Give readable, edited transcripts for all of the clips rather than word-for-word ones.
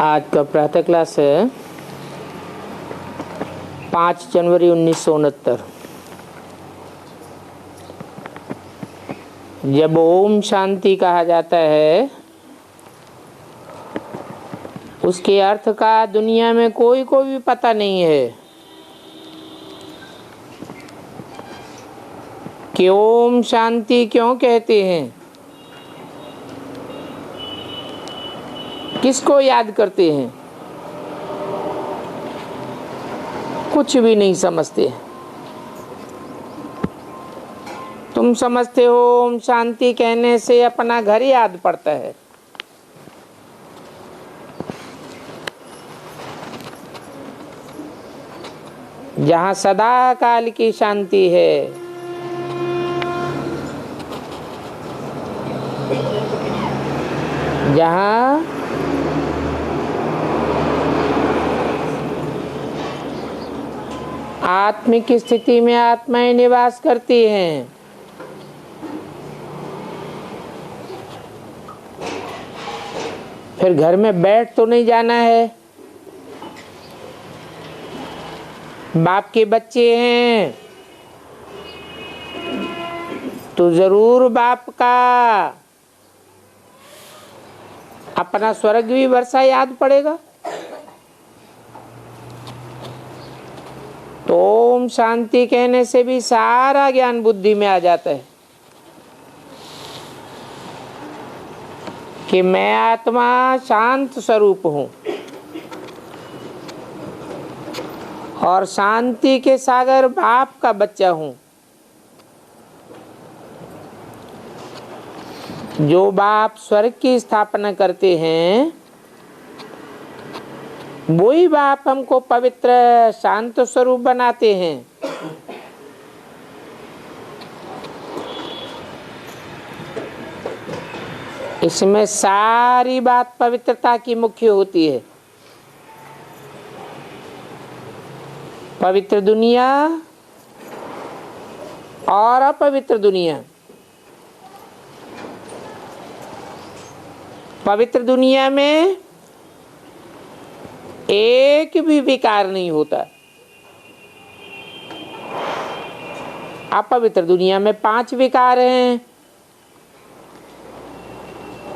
आज का प्रातः क्लास है 5 जनवरी 1969। जब ओम शांति कहा जाता है उसके अर्थ का दुनिया में कोई को भी पता नहीं है कि ओम शांति क्यों कहते हैं, किसको याद करते हैं, कुछ भी नहीं समझते। तुम समझते हो ओम शांति कहने से अपना घर याद पड़ता है। जहाँ सदा काल की शांति है, जहाँ आत्मिक स्थिति में आत्माएं निवास करती हैं। फिर घर में बैठ तो नहीं जाना है। बाप के बच्चे हैं तो जरूर बाप का अपना स्वर्ग भी वर्षा याद पड़ेगा। तो ओम शांति कहने से भी सारा ज्ञान बुद्धि में आ जाता है कि मैं आत्मा शांत स्वरूप हूं और शांति के सागर बाप का बच्चा हूं। जो बाप स्वर्ग की स्थापना करते हैं वही बाप हमको पवित्र शांत स्वरूप बनाते हैं। इसमें सारी बात पवित्रता की मुख्य होती है। पवित्र दुनिया और अपवित्र दुनिया। पवित्र दुनिया में एक भी विकार नहीं होता। अपवित्र दुनिया में 5 विकार हैं,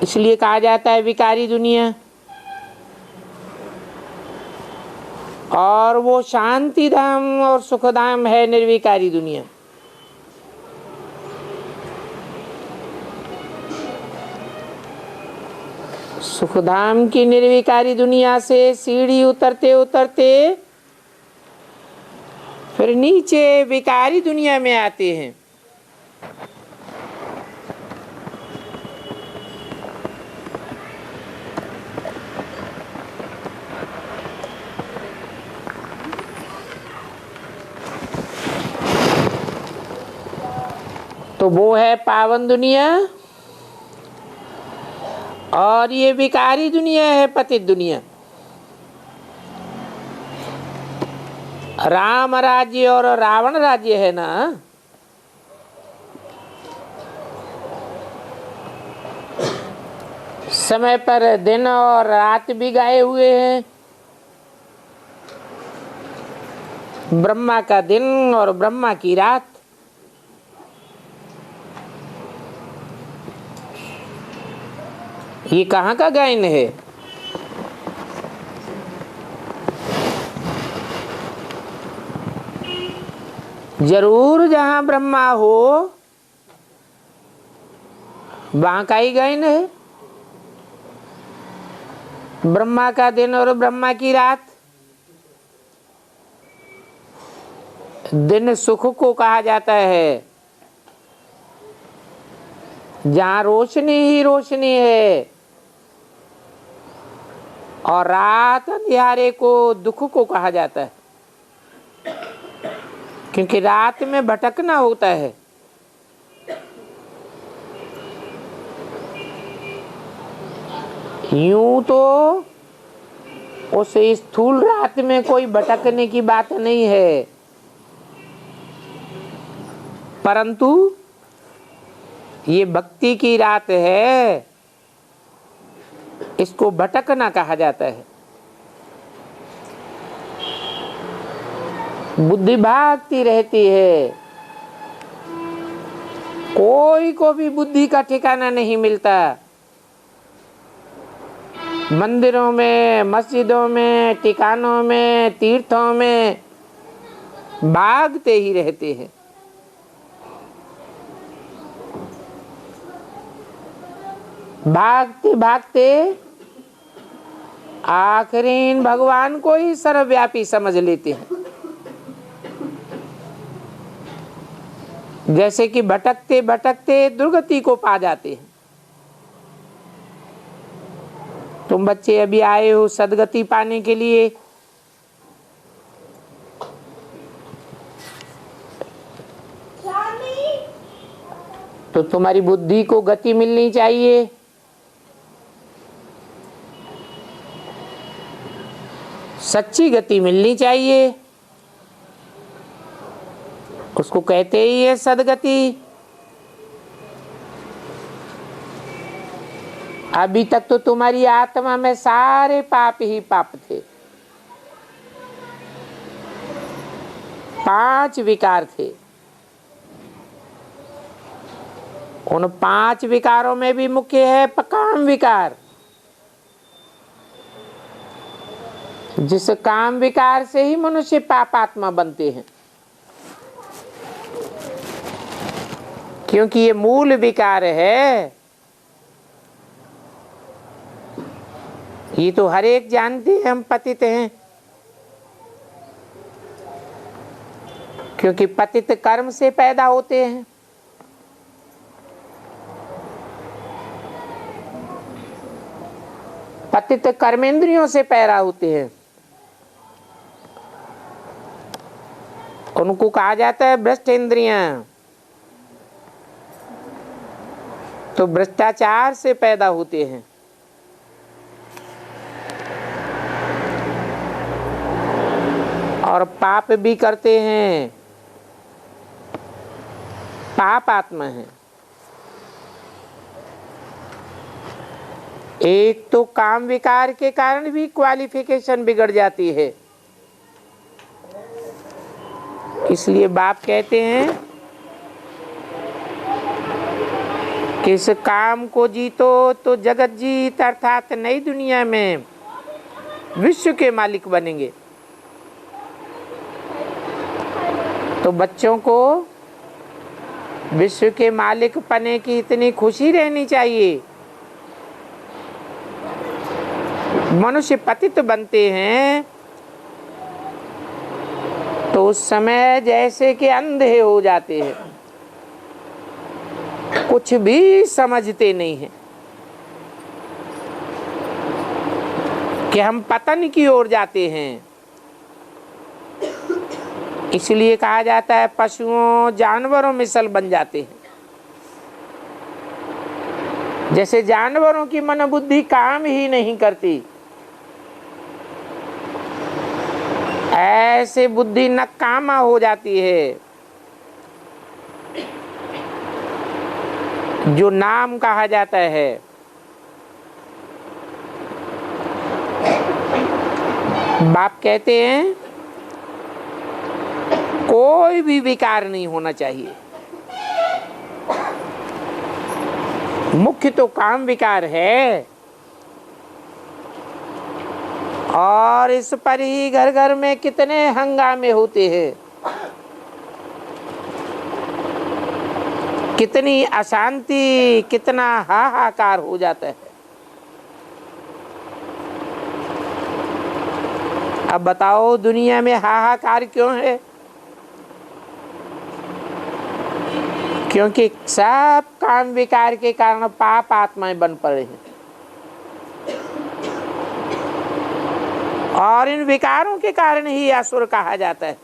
इसलिए कहा जाता है विकारी दुनिया। और वो शांति धाम और सुख धाम है निर्विकारी दुनिया। सुखधाम की निर्विकारी दुनिया से सीढ़ी उतरते उतरते फिर नीचे विकारी दुनिया में आते हैं। तो वो है पावन दुनिया और ये विकारी दुनिया है पतित दुनिया। राम राज्य और रावण राज्य है ना, समय पर दिन और रात भी गाए हुए हैं। ब्रह्मा का दिन और ब्रह्मा की रात। ये कहाँ का गायन है? जरूर जहाँ ब्रह्मा हो वहाँ का ही गायन है। ब्रह्मा का दिन और ब्रह्मा की रात। दिन सुख को कहा जाता है, जहाँ रोशनी ही रोशनी है, और रात अंधियारे को दुख को कहा जाता है, क्योंकि रात में भटकना होता है। यूं तो उस स्थूल रात में कोई भटकने की बात नहीं है, परंतु ये भक्ति की रात है, इसको भटकना कहा जाता है। बुद्धि भागती रहती है, कोई को भी बुद्धि का ठिकाना नहीं मिलता। मंदिरों में, मस्जिदों में, ठिकानों में, तीर्थों में भागते ही रहते हैं। भागते भागते आखिरी भगवान को ही सर्वव्यापी समझ लेते हैं। जैसे कि भटकते भटकते दुर्गति को पा जाते हैं। तुम बच्चे अभी आए हो सदगति पाने के लिए, तो तुम्हारी बुद्धि को गति मिलनी चाहिए। सच्ची गति मिलनी चाहिए, उसको कहते ही है सदगति। अभी तक तो तुम्हारी आत्मा में सारे पाप ही पाप थे, 5 विकार थे। उन 5 विकारों में भी मुख्य है काम विकार। जिस काम विकार से ही मनुष्य पापात्मा बनते हैं, क्योंकि ये मूल विकार है। ये तो हर एक जानते हैं हम पतित हैं, क्योंकि पतित कर्म से पैदा होते हैं। पतित कर्मेंद्रियों से पैदा होते हैं। उनको कहा जाता है भ्रष्ट इंद्रियां। तो भ्रष्टाचार से पैदा होते हैं। और पाप भी करते हैं, पाप आत्मा है। एक तो काम विकार के कारण भी क्वालिफिकेशन बिगड़ जाती है। इसलिए बाप कहते हैं कि इस काम को जीतो तो जगत जीत, अर्थात नई दुनिया में विश्व के मालिक बनेंगे। तो बच्चों को विश्व के मालिक बने की इतनी खुशी रहनी चाहिए। मनुष्य पतित बनते हैं तो उस समय जैसे कि अंधे हो जाते हैं, कुछ भी समझते नहीं है कि हम पतन की ओर जाते हैं। इसलिए कहा जाता है पशुओं जानवरों मिसल बन जाते हैं। जैसे जानवरों की मन बुद्धि काम ही नहीं करती, ऐसे बुद्धि नकामा हो जाती है। जो नाम कहा जाता है, बाप कहते हैं कोई भी विकार नहीं होना चाहिए। मुख्य तो काम विकार है, और इस पर ही घर घर में कितने हंगामे होते हैं, कितनी अशांति, कितना हाहाकार हो जाता है। अब बताओ दुनिया में हाहाकार क्यों है? क्योंकि सब काम विकार के कारण पाप आत्माएं बन पड़े हैं, और इन विकारों के कारण ही असुर कहा जाता है।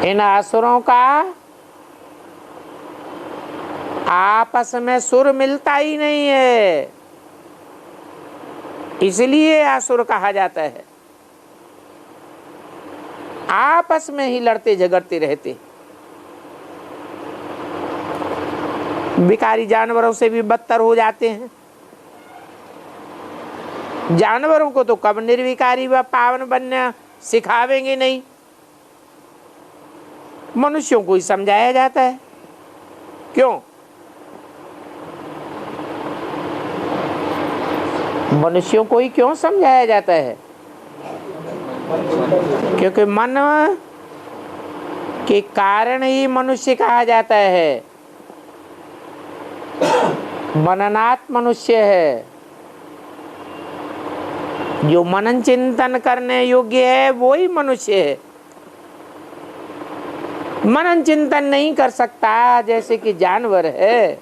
इन असुरों का आपस में सुर मिलता ही नहीं है, इसलिए असुर कहा जाता है। आपस में ही लड़ते झगड़ते रहते। विकारी जानवरों से भी बदतर हो जाते हैं। जानवरों को तो कब निर्विकारी व पावन बनना सिखावेंगे नहीं, मनुष्यों को ही समझाया जाता है। क्यों? मनुष्यों को ही क्यों समझाया जाता है? क्योंकि मन के कारण ही मनुष्य कहा जाता है। मननात् मनुष्य है। जो मनन चिंतन करने योग्य है वो ही मनुष्य है। मनन चिंतन नहीं कर सकता जैसे कि जानवर है,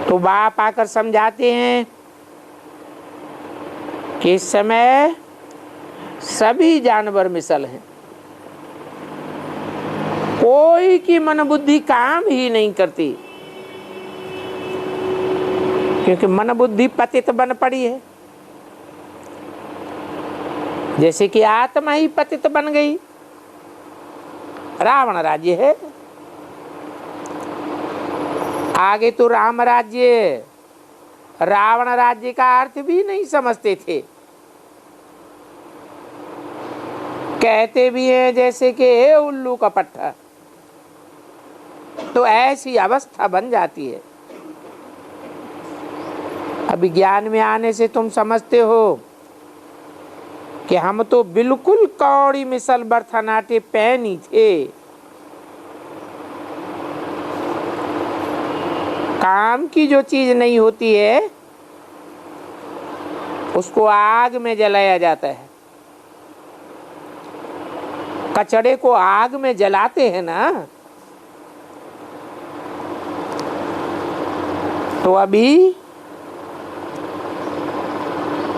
तो बाप आकर समझाते हैं कि इस समय सभी जानवर मिसल हैं, कोई की मन बुद्धि काम ही नहीं करती, क्योंकि मन बुद्धि पतित बन पड़ी है। जैसे कि आत्मा ही पतित बन गई। रावण राज्य है, आगे तो राम राज्य, रावण राज्य का अर्थ भी नहीं समझते थे। कहते भी हैं जैसे कि हे उल्लू का पट्टा। तो ऐसी अवस्था बन जाती है। अभी ज्ञान में आने से तुम समझते हो कि हम तो बिल्कुल कौड़ी मिसल बरथनाटे पैनी थे। काम की जो चीज नहीं होती है उसको आग में जलाया जाता है। कचड़े को आग में जलाते हैं ना, तो अभी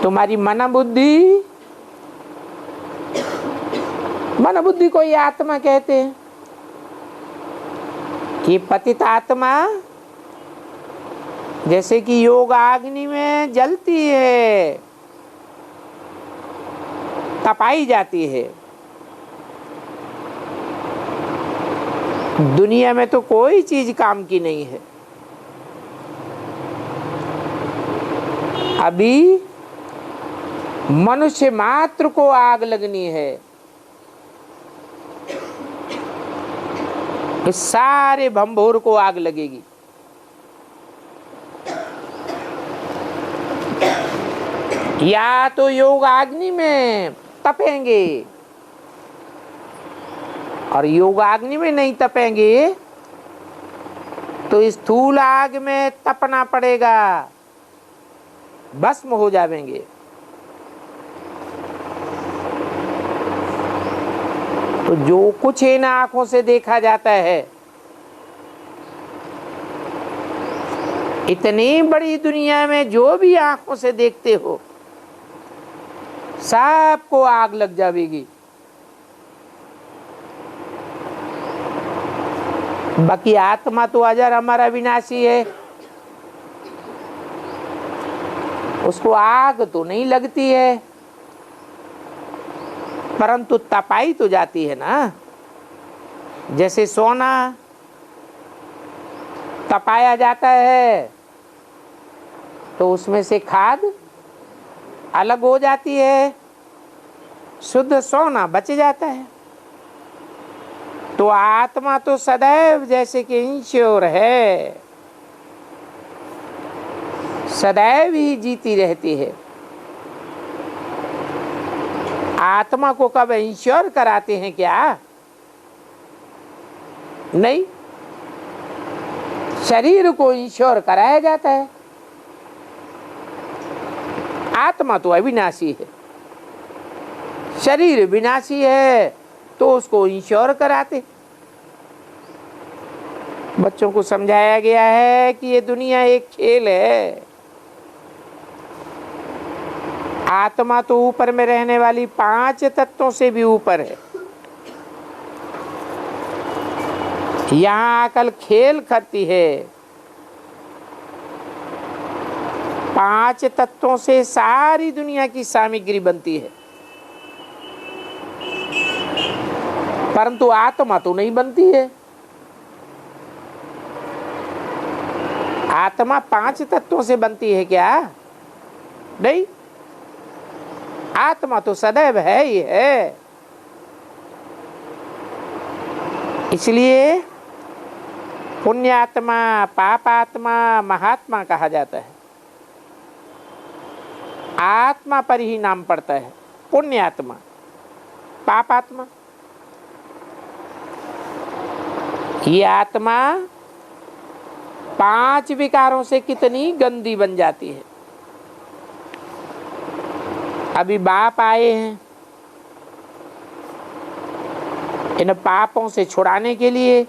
तुम्हारी मन बुद्धि को ये आत्मा कहते हैं। ये पतित आत्मा जैसे कि योग अग्नि में जलती है, तपाई जाती है। दुनिया में तो कोई चीज काम की नहीं है। अभी मनुष्य मात्र को आग लगनी है। इस सारे भंभोर को आग लगेगी। या तो योग अग्नि में तपेंगे, और योग अग्नि में नहीं तपेंगे तो स्थूल आग में तपना पड़ेगा, भस्म हो जाएंगे। तो जो कुछ इन आंखों से देखा जाता है, इतनी बड़ी दुनिया में जो भी आंखों से देखते हो सबको आग लग जाएगी। बाकी आत्मा तो अजर अमर अविनाशी है, उसको आग तो नहीं लगती है, परंतु तपाई तो जाती है ना। जैसे सोना तपाया जाता है तो उसमें से खाद अलग हो जाती है, शुद्ध सोना बच जाता है। तो आत्मा तो सदैव जैसे कि इंश्योर है, सदैव ही जीती रहती है। आत्मा को कब इंश्योर कराते हैं क्या? नहीं, शरीर को इंश्योर कराया जाता है। आत्मा तो अविनाशी है, शरीर विनाशी है, तो उसको इंश्योर कराते। बच्चों को समझाया गया है कि ये दुनिया एक खेल है। आत्मा तो ऊपर में रहने वाली 5 तत्वों से भी ऊपर है। यहाँ अकल खेल करती है। 5 तत्वों से सारी दुनिया की सामग्री बनती है, परंतु आत्मा तो नहीं बनती है। आत्मा 5 तत्वों से बनती है क्या? नहीं, आत्मा तो सदैव है ही है। इसलिए पुण्यात्मा, पापात्मा, महात्मा कहा जाता है। आत्मा पर ही नाम पड़ता है, पुण्यात्मा, पापात्मा। ये आत्मा 5 विकारों से कितनी गंदी बन जाती है। अभी बाप आए हैं इन पापों से छुड़ाने के लिए।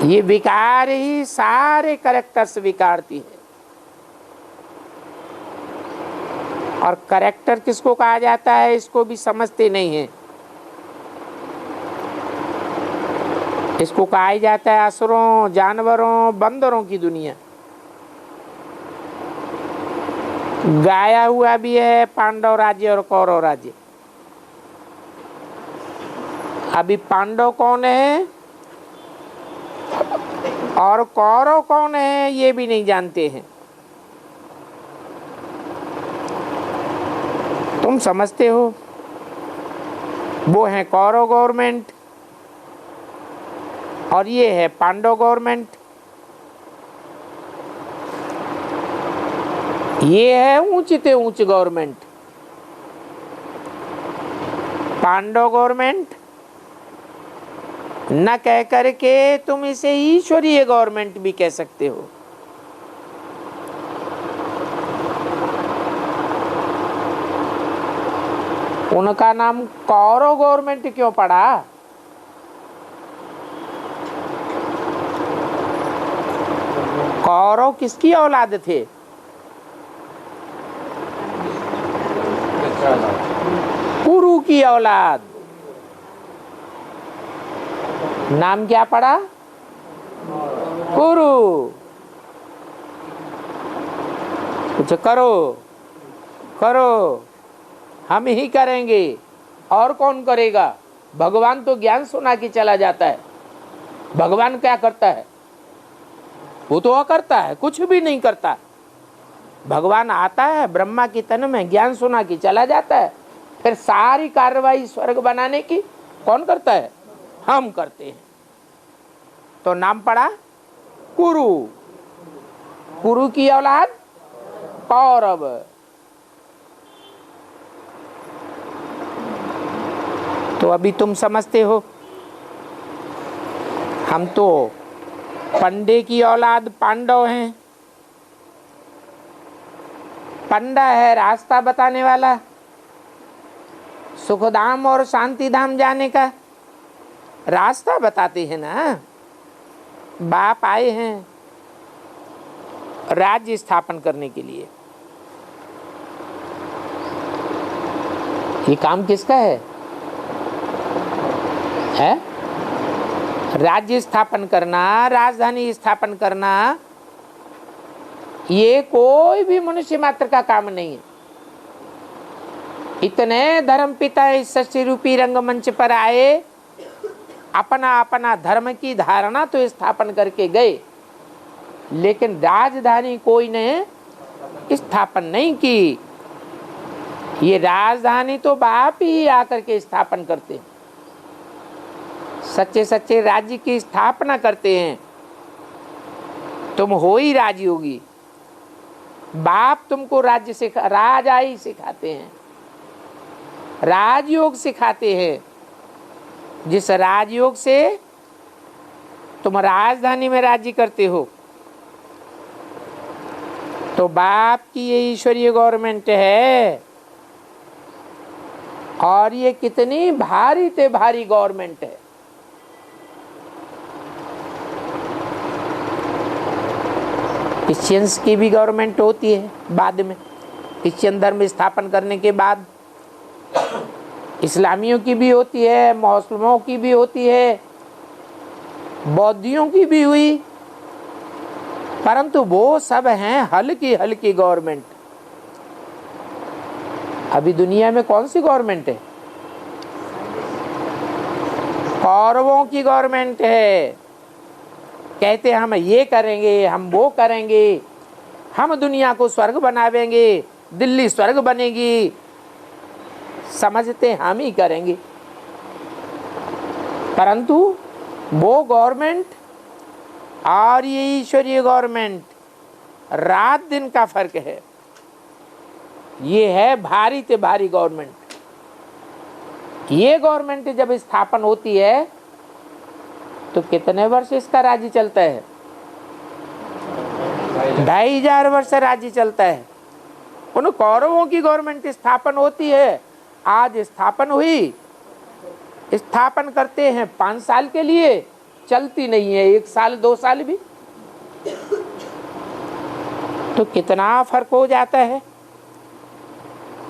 ये विकार ही सारे कैरेक्टर्स विकारती है। और कैरेक्टर किसको कहा जाता है, इसको भी समझते नहीं है। इसको कहा जाता है असुरों, जानवरों, बंदरों की दुनिया। गाया हुआ भी है पांडव राज्य और कौरव राज्य। अभी पांडव कौन है और कौरव कौन है ये भी नहीं जानते हैं। तुम समझते हो वो है कौरव गवर्नमेंट और ये है पांडव गवर्नमेंट। ये है ऊंचते ऊंच गवर्नमेंट, पांडव गवर्नमेंट। न कह करके तुम इसे ईश्वरीय गवर्नमेंट भी कह सकते हो। उनका नाम कौरव गवर्नमेंट क्यों पड़ा? कौरव किसकी औलाद थे? कुरु की औलाद। नाम क्या पड़ा? कुरु। कुछ करो करो, हम ही करेंगे, और कौन करेगा? भगवान तो ज्ञान सुना के चला जाता है। भगवान क्या करता है? वो तो करता है, कुछ भी नहीं करता। भगवान आता है ब्रह्मा की तन में, ज्ञान सुना के चला जाता है। फिर सारी कार्रवाई स्वर्ग बनाने की कौन करता है? हम करते हैं। तो नाम पड़ा कुरु। कुरु की औलाद कौरव। तो अभी तुम समझते हो, हम तो पंडे की औलाद पांडव हैं। पंडा है रास्ता बताने वाला, सुखधाम और शांति धाम जाने का रास्ता बताते हैं ना। बाप आए हैं राज्य स्थापन करने के लिए। ये काम किसका है? राज्य स्थापन करना, राजधानी स्थापन करना, ये कोई भी मनुष्य मात्र का काम नहीं है। इतने धर्म पिता इस सृष्टि रूपी रंगमंच पर आए, अपना अपना धर्म की धारणा तो स्थापन करके गए, लेकिन राजधानी कोई ने स्थापन नहीं की। ये राजधानी तो बाप ही आकर के स्थापन करते हैं। सच्चे सच्चे राज्य की स्थापना करते हैं। तुम हो ही राजयोगी। बाप तुमको राज्य सिखा, राजाई सिखाते हैं, राजयोग सिखाते हैं। जिस राजयोग से तुम राजधानी में राज्य करते हो, तो बाप की ये ईश्वरीय गवर्नमेंट है। और ये कितनी भारी ते भारी गवर्नमेंट है। क्रिश्चियंस की भी गवर्नमेंट होती है बाद में, क्रिश्चियन धर्म स्थापन करने के बाद। इस्लामियों की भी होती है, मुस्लिमों की भी होती है, बौद्धियों की भी हुई, परंतु वो सब हैं हल्की हल्की गवर्नमेंट। अभी दुनिया में कौन सी गवर्नमेंट है? कौरवों की गवर्नमेंट है। कहते हम ये करेंगे, हम वो करेंगे, हम दुनिया को स्वर्ग बनावेंगे, दिल्ली स्वर्ग बनेगी, समझते हम ही करेंगे। परंतु वो गवर्नमेंट और ये ईश्वरीय गवर्नमेंट रात दिन का फर्क है। ये है भारी से भारी गवर्नमेंट। ये गवर्नमेंट जब स्थापन होती है तो कितने वर्ष इसका राज्य चलता है? 2500 वर्ष राज्य चलता है। उन कौरवों की गवर्नमेंट स्थापन होती है, आज स्थापन हुई, स्थापन करते हैं 5 साल के लिए, चलती नहीं है 1 साल 2 साल भी। तो कितना फर्क हो जाता है।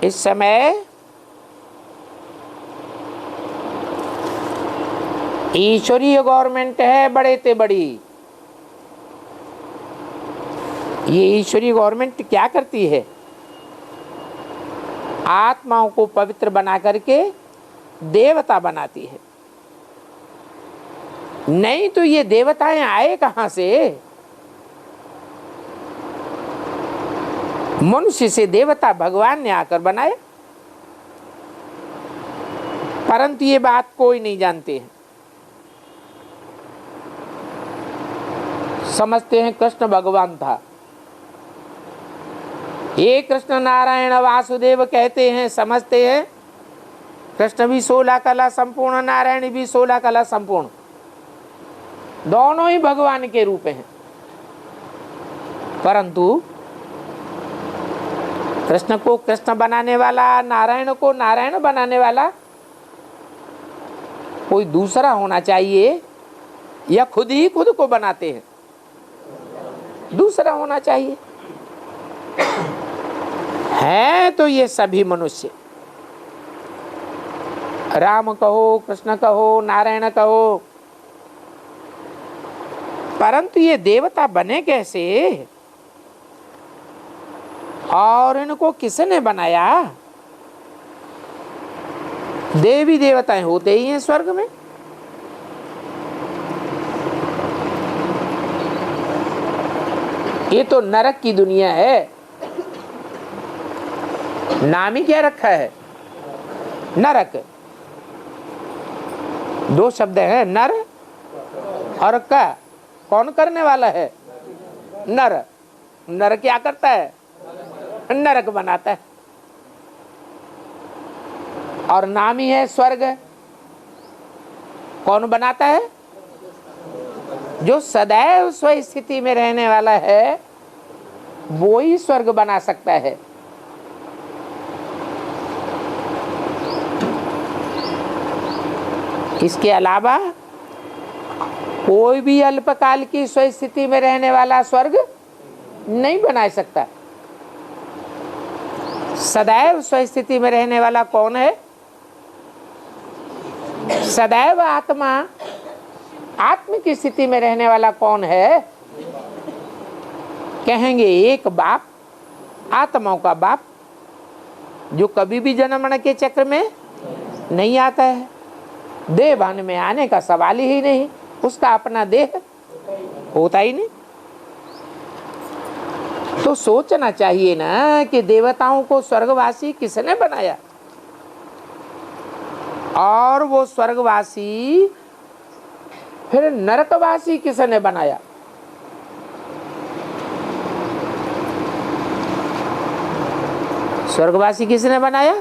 इस समय ईश्वरीय गवर्नमेंट है बड़े से बड़ी। ये ईश्वरीय गवर्नमेंट क्या करती है? आत्माओं को पवित्र बना करके देवता बनाती है। नहीं तो ये देवताएं आए कहां से? मनुष्य से देवता भगवान ने आकर बनाए, परंतु ये बात कोई नहीं जानते हैं। समझते हैं कृष्ण भगवान था। ये कृष्ण नारायण वासुदेव कहते हैं, समझते हैं कृष्ण भी 16 कला संपूर्ण, नारायण भी 16 कला संपूर्ण, दोनों ही भगवान के रूप हैं। परंतु कृष्ण को कृष्ण बनाने वाला, नारायण को नारायण बनाने वाला कोई दूसरा होना चाहिए, या खुद ही खुद को बनाते हैं? दूसरा होना चाहिए। है तो ये सभी मनुष्य, राम कहो, कृष्ण कहो, नारायण कहो, परंतु ये देवता बने कैसे और इनको किसने बनाया? देवी देवताएं होते ही हैं स्वर्ग में। ये तो नरक की दुनिया है। नाम ही क्या रखा है? नरक। 2 शब्द हैं, नर और का। कौन करने वाला है? नर। नर क्या करता है? नरक बनाता है। और नाम ही है स्वर्ग। कौन बनाता है? जो सदैव स्व स्थिति में रहने वाला है वो ही स्वर्ग बना सकता है। इसके अलावा कोई भी अल्पकाल की स्व स्थिति में रहने वाला स्वर्ग नहीं बना सकता। सदैव स्व स्थिति में रहने वाला कौन है? सदैव आत्मा, आत्म की स्थिति में रहने वाला कौन है? कहेंगे एक बाप, आत्माओं का बाप, जो कभी भी जन्म मरण के चक्र में नहीं आता है। देह भान में आने का सवाल ही नहीं, उसका अपना देह होता ही नहीं। तो सोचना चाहिए ना कि देवताओं को स्वर्गवासी किसने बनाया, और वो स्वर्गवासी फिर नरकवासी किसने बनाया। स्वर्गवासी किसने बनाया?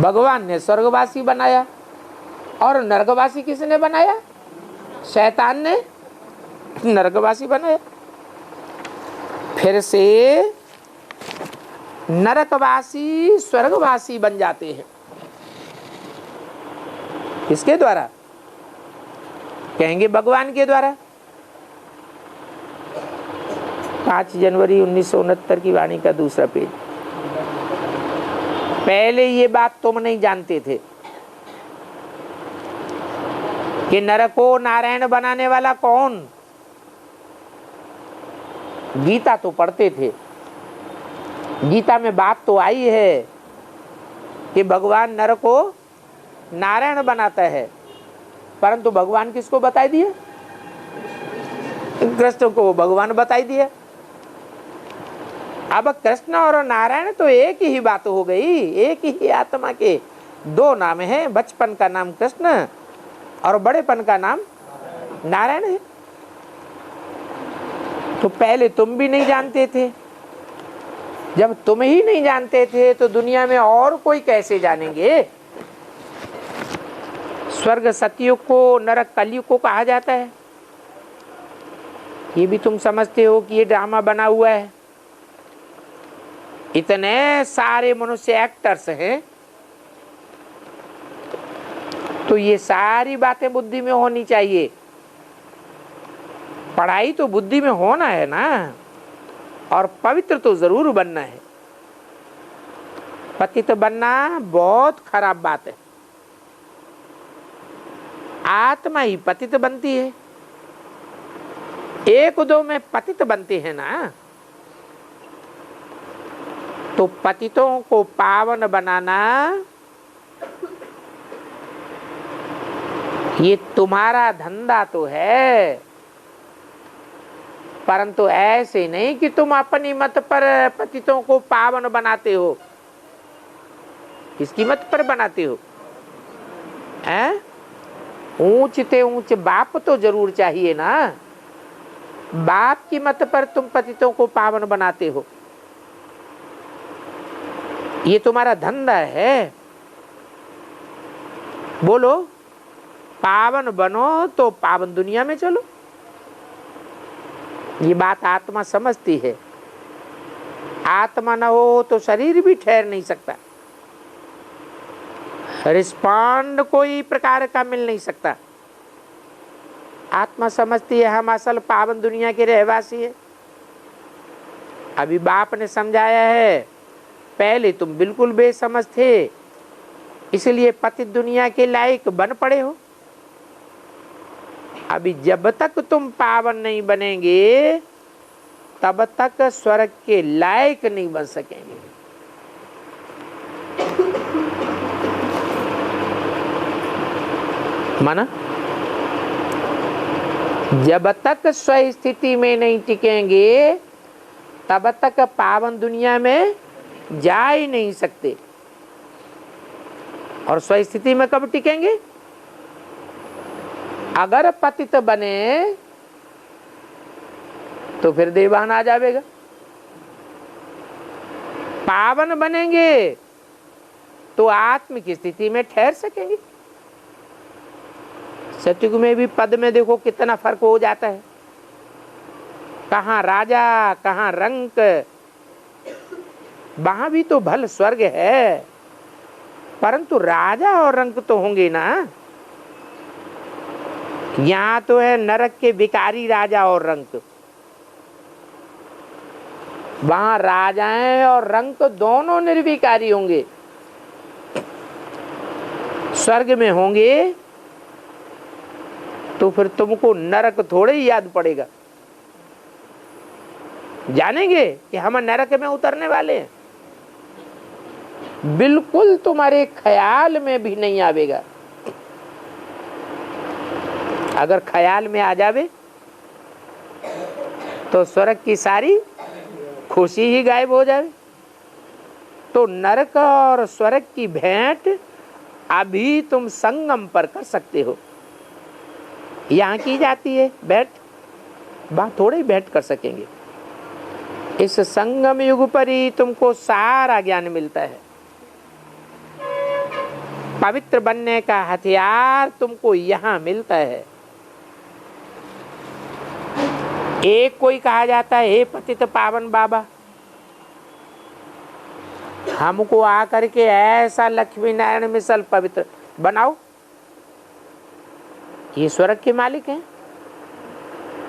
भगवान ने स्वर्गवासी बनाया। और नरकवासी किसने बनाया? शैतान ने नरकवासी बनाया। फिर से नरकवासी स्वर्गवासी बन जाते हैं। किसके द्वारा? कहेंगे भगवान के द्वारा। 5 जनवरी 1969 की वाणी का दूसरा पेज। पहले ये बात तुम नहीं जानते थे कि नर को नारायण बनाने वाला कौन। गीता तो पढ़ते थे, गीता में बात तो आई है कि भगवान नर को नारायण बनाता है, परंतु भगवान किसको बता दिया? कृष्ण को वो भगवान बताई दिया। अब कृष्ण और नारायण तो एक ही बात हो गई, एक ही आत्मा के दो नाम हैं। बचपन का नाम कृष्ण और बड़ेपन का नाम नारायण है। तो पहले तुम भी नहीं जानते थे, जब तुम ही नहीं जानते थे तो दुनिया में और कोई कैसे जानेंगे। स्वर्ग सतयुग को, नरक कलयुग को कहा जाता है। ये भी तुम समझते हो कि ये ड्रामा बना हुआ है। इतने सारे मनुष्य एक्टर्स हैं, तो ये सारी बातें बुद्धि में होनी चाहिए। पढ़ाई तो बुद्धि में होना है ना, और पवित्र तो जरूर बनना है। पतित बनना बहुत खराब बात है। आत्मा ही पतित बनती है। एक दो में पतित बनते हैं ना, तो पतितों को पावन बनाना ये तुम्हारा धंधा तो है, परंतु ऐसे नहीं कि तुम अपनी मत पर पतितों को पावन बनाते हो। किसकी मत पर बनाते हो? हैं? ऊंच ते ऊंच बाप तो जरूर चाहिए ना। बाप की मत पर तुम पतितों को पावन बनाते हो। ये तुम्हारा धंधा है। बोलो, पावन बनो तो पावन दुनिया में चलो। ये बात आत्मा समझती है। आत्मा न हो तो शरीर भी ठहर नहीं सकता, रिस्पॉन्ड कोई प्रकार का मिल नहीं सकता। आत्मा समझती है हम असल पावन दुनिया के रहवासी हैं। अभी बाप ने समझाया है, पहले तुम बिल्कुल बेसमझ थे, इसलिए पतित दुनिया के लायक बन पड़े हो। अभी जब तक तुम पावन नहीं बनेंगे तब तक स्वर्ग के लायक नहीं बन सकेंगे। माना, जब तक स्वस्थिति में नहीं टिकेंगे तब तक पावन दुनिया में जा ही नहीं सकते। और स्वस्थिति में कब टिकेंगे? अगर पतित बने तो फिर देवान आ जाएगा। पावन बनेंगे तो आत्म की स्थिति में ठहर सकेंगे। सतयुग में भी पद में देखो कितना फर्क हो जाता है। कहाँ राजा, कहाँ रंक। वहां भी तो भल स्वर्ग है, परंतु राजा और रंक तो होंगे ना। यहाँ तो है नरक के भिखारी राजा और रंक। वहां राजाएं और रंक दोनों निर्विकारी होंगे। स्वर्ग में होंगे तो फिर तुमको नरक थोड़े ही याद पड़ेगा। जानेंगे कि हम नरक में उतरने वाले हैं, बिल्कुल तुम्हारे ख्याल में भी नहीं आवेगा। अगर ख्याल में आ जावे तो स्वर्ग की सारी खुशी ही गायब हो जाए। तो नरक और स्वर्ग की भेंट अभी तुम संगम पर कर सकते हो। यहाँ की जाती है भेंट, वहां थोड़े ही भेंट कर सकेंगे। इस संगम युग पर ही तुमको सारा ज्ञान मिलता है। पवित्र बनने का हथियार तुमको यहाँ मिलता है। एक कोई कहा जाता है, हे पतित पावन बाबा, हमको आकर के ऐसा लक्ष्मी नारायण मिसल पवित्र बनाओ। ये स्वर्ग के मालिक हैं।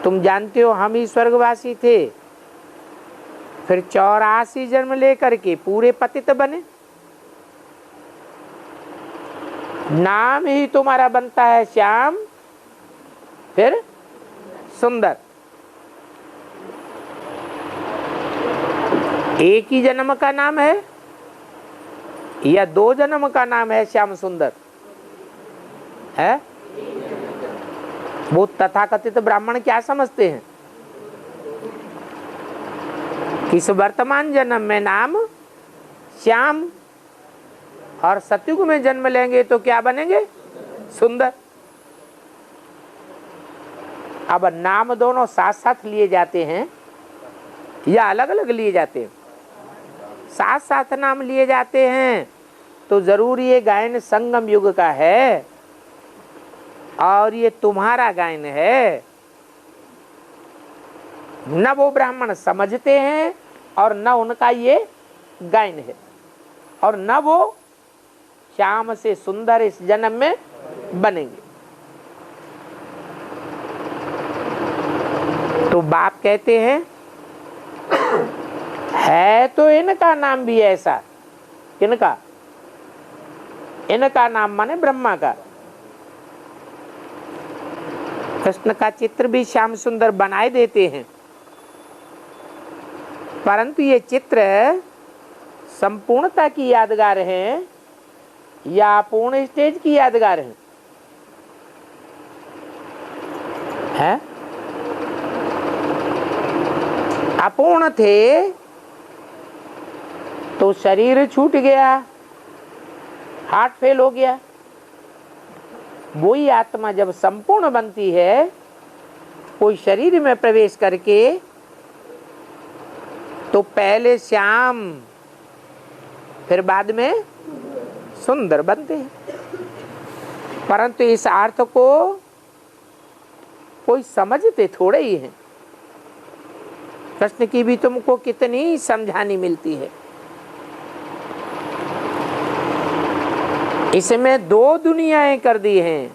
तुम जानते हो हम ही स्वर्गवासी थे, फिर 84 जन्म लेकर के पूरे पतित बने। नाम ही तुम्हारा बनता है श्याम, फिर सुंदर। एक ही जन्म का नाम है या 2 जन्म का नाम है श्याम सुंदर है? वो तथाकथित ब्राह्मण क्या समझते हैं? इस वर्तमान जन्म में नाम श्याम, और सतयुग में जन्म लेंगे तो क्या बनेंगे? सुंदर। अब नाम दोनों साथ साथ लिए जाते हैं या अलग अलग लिए जाते हैं? साथ साथ नाम लिए जाते हैं तो जरूर ये गायन संगम युग का है और ये तुम्हारा गायन है। न वो ब्राह्मण समझते हैं और न उनका ये गायन है, और न वो श्याम से सुंदर इस जन्म में बनेंगे। तो बाप कहते हैं है तो इनका नाम भी ऐसा। किनका? इनका नाम माने ब्रह्मा का। कृष्ण का चित्र भी श्याम सुंदर बनाए देते हैं, परंतु ये चित्र संपूर्णता की यादगार है या पूर्ण स्टेज की यादगार है? अपूर्ण थे तो शरीर छूट गया, हार्ट फेल हो गया। वही आत्मा जब संपूर्ण बनती है, कोई शरीर में प्रवेश करके, तो पहले श्याम फिर बाद में सुंदर बनते हैं। परंतु इस अर्थ को कोई समझते थोड़े ही है। कृष्ण की भी तुमको कितनी समझानी मिलती है। इसमें दो दुनियाएं कर दी हैं।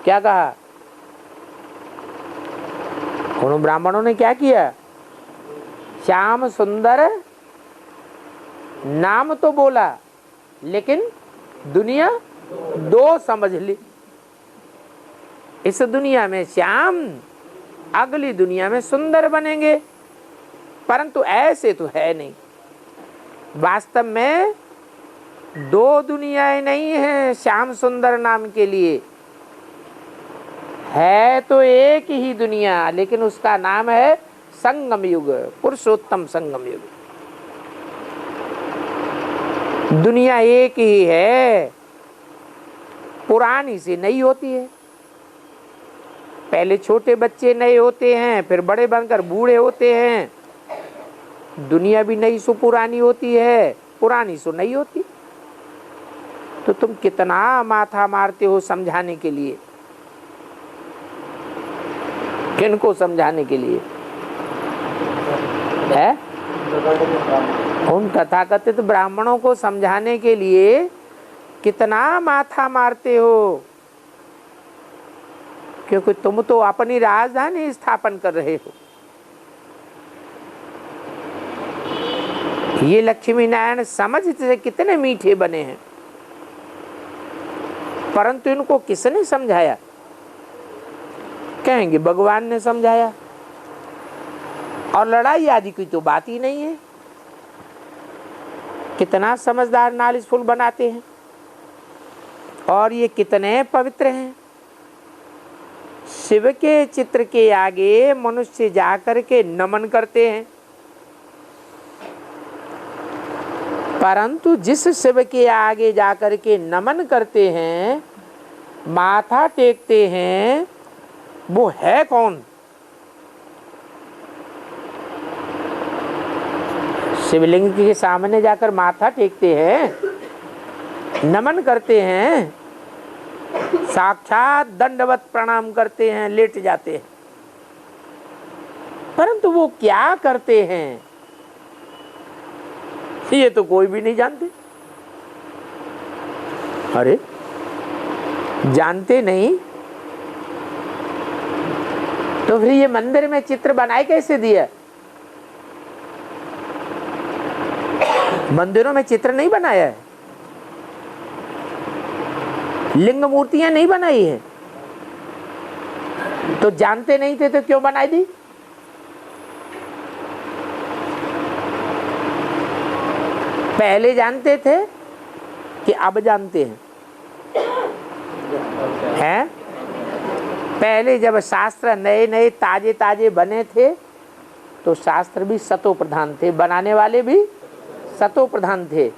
क्या कहा? उन ब्राह्मणों ने क्या किया? श्याम सुंदर नाम तो बोला, लेकिन दुनिया दो समझ ली। इस दुनिया में श्याम, अगली दुनिया में सुंदर बनेंगे। परंतु ऐसे तो है नहीं। वास्तव में दो दुनियाएं नहीं है श्याम सुंदर नाम के लिए, है तो एक ही दुनिया, लेकिन उसका नाम है संगम युग, पुरुषोत्तम संगम युग। दुनिया एक ही है, पुरानी सी नई होती है। पहले छोटे बच्चे नए होते हैं, फिर बड़े बनकर बूढ़े होते हैं। दुनिया भी नई सो पुरानी होती है, पुरानी सो नई होती। तो तुम कितना माथा मारते हो समझाने के लिए। किनको समझाने के लिए है? उन तथाकथित ब्राह्मणों को समझाने के लिए कितना माथा मारते हो, क्योंकि तुम तो अपनी राजधानी स्थापन कर रहे हो। ये लक्ष्मी नारायण समझ से कितने मीठे बने हैं, परंतु इनको किसने समझाया? कहेंगे भगवान ने समझाया। और लड़ाई आदि की तो बात ही नहीं है। कितना समझदार नॉलेजफुल बनाते हैं, और ये कितने पवित्र हैं। शिव के चित्र के आगे मनुष्य जाकर के नमन करते हैं, परंतु जिस शिव के आगे जाकर के नमन करते हैं, माथा टेकते हैं, वो है कौन? शिवलिंग के सामने जाकर माथा टेकते हैं, नमन करते हैं, साक्षात दंडवत प्रणाम करते हैं, लेट जाते हैं, परंतु वो क्या करते हैं ये तो कोई भी नहीं जानते। अरे जानते नहीं तो फिर ये मंदिर में चित्र बनाए कैसे दिया? मंदिरों में चित्र नहीं बनाया है, लिंग मूर्तियां नहीं बनाई है, तो जानते नहीं थे तो क्यों बनाई दी? पहले जानते थे कि अब जानते हैं? हैं? पहले जब शास्त्र नए नए ताजे ताजे बने थे तो शास्त्र भी सतो प्रधान थे, बनाने वाले भी सतो प्रधान थे,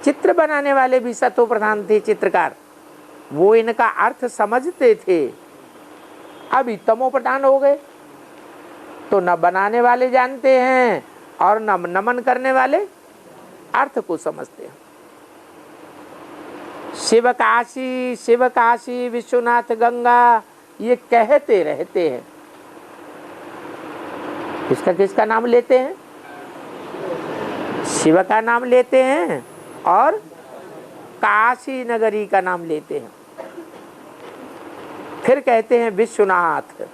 चित्र बनाने वाले भी सतो प्रधान थे, चित्रकार। वो इनका अर्थ समझते थे। अभी तमो प्रधान हो गए, तो न बनाने वाले जानते हैं और न नमन करने वाले अर्थ को समझते हैं। शिव काशी विश्वनाथ गंगा ये कहते रहते हैं। किसका नाम लेते हैं? शिव का नाम लेते हैं और काशी नगरी का नाम लेते हैं। फिर कहते हैं विश्वनाथ,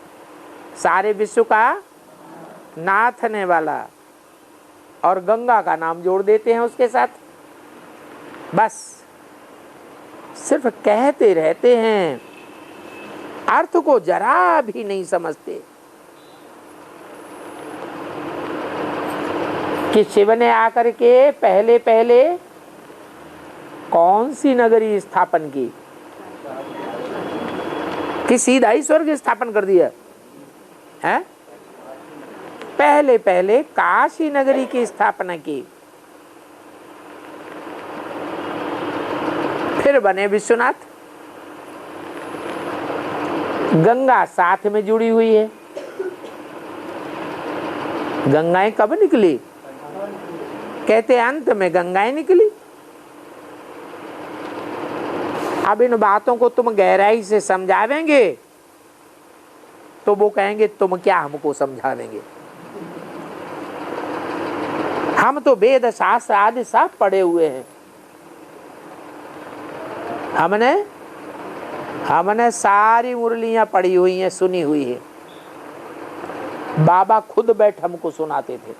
सारे विश्व का नाथने वाला, और गंगा का नाम जोड़ देते हैं उसके साथ। बस सिर्फ कहते रहते हैं, अर्थ को जरा भी नहीं समझते कि शिव ने आकर के पहले पहले कौन सी नगरी स्थापन की, कि सीधा ही स्वर्ग स्थापन कर दिया है? पहले पहले काशी नगरी की स्थापना की, फिर बने विश्वनाथ। गंगा साथ में जुड़ी हुई है। गंगाएं कब निकली? कहते अंत में गंगाएं निकली। अब इन बातों को तुम गहराई से समझावेंगे तो वो कहेंगे तुम क्या हमको समझावेंगे, हम तो वेद शास्त्र आदि सब पढ़े हुए हैं। हमने सारी मुरलियां पढ़ी हुई हैं, सुनी हुई है। बाबा खुद बैठ हमको सुनाते थे।